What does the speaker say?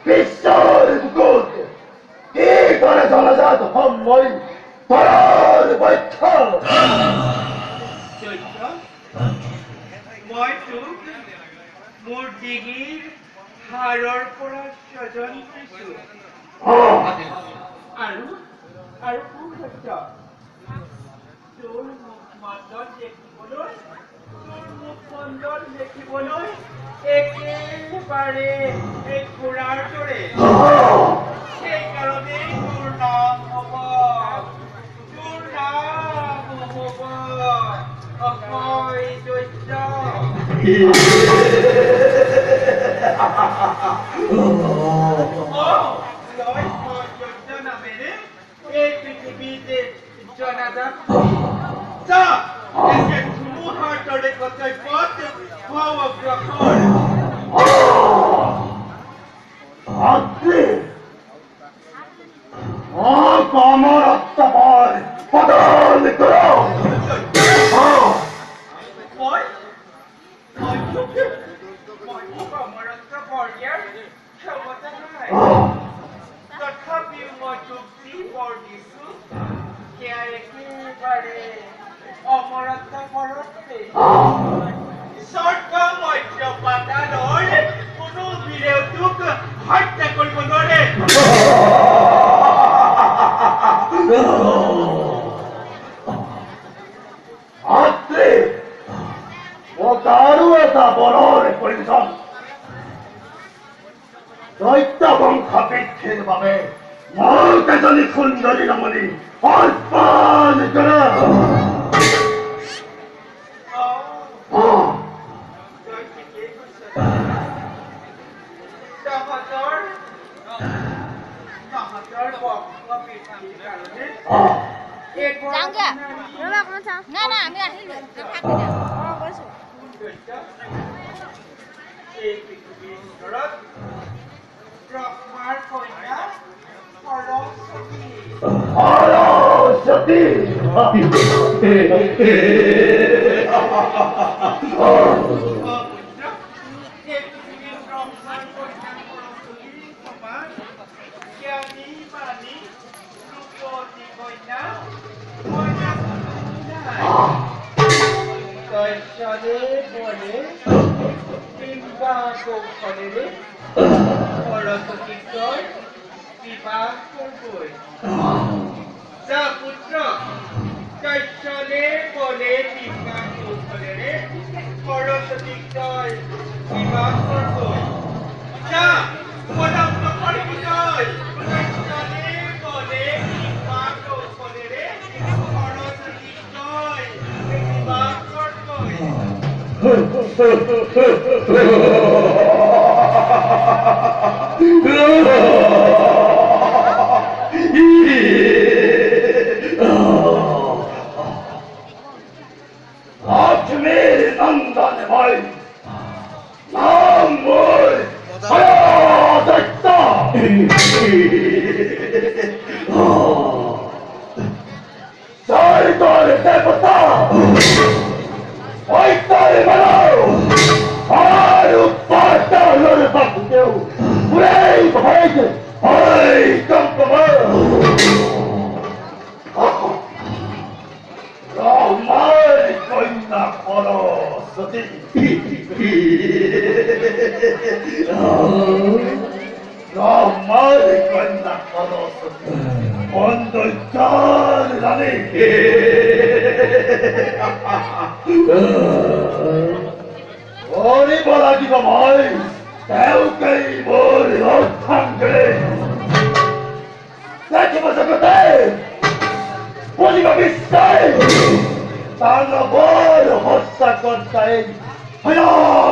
বিশ্বৰ বুকুত কি কৰে জনাজাত হম মই পৰৰ বৈধ্য মই তোক মোৰ ডিঙিৰ হাড়ৰ পৰা স্বজন দিছো আৰু আৰু সত্য তোৰ মুখমণ্ডল দেখিবলৈ একেবাৰে এই ঘোঁৰাৰ দৰে সেইকাৰণেই তোৰ নাম হ'ব অক্ষয় দৈত্য নামেৰে এই পৃথিৱীতে জনাজাত ধুমুহাৰ দৰে কৰ্তব্যত হও অগ্ৰসৰ কামৰ অত্যাচাৰ বদল কৰো তথাপিও মই যুক্তি বৰ দিছো সেয়া একেবাৰে অমৰত্ব পৰতে স্বৰ্গ মধ্য পাতালৰ কোনো বীৰেও তোক হত্যা কৰিব নোৱাৰে আৰু এটা বলৰ প্ৰয়োজন দৈত্য বংশ বৃদ্ধিৰ বাবে মোক এজনী সুন্দৰী ৰমণী অৰ্পণ কৰা এই পৃথিৱীৰ ভিতৰত ব্ৰহ্মাৰ কন্যা সৰস্বতী সৰস্বতীৰ বিবাহ করবই যা পুত্র দর্শনে বলে বিবাহ কৌশলে সরস্বতীর বিবাহ করবই যা পদার্থ করবি দর্শনে বলে বিবাহ কৌশলে সরস্বতীর বিবাহ করবই Ajmer Nandan Bhai Naam Bol Datta Sarkar Devata Oitar Manao Aru Patalor Bakdeu Purei Bhaig Hai Kampamar Rahmar Koina Sati Rahmar Koina Sati Ondo Char Rani Ori Balagi Bamai Teukai Bori Othangre Sati Masakate Boliga Bistai Tanabor Hossa Kontai Hayah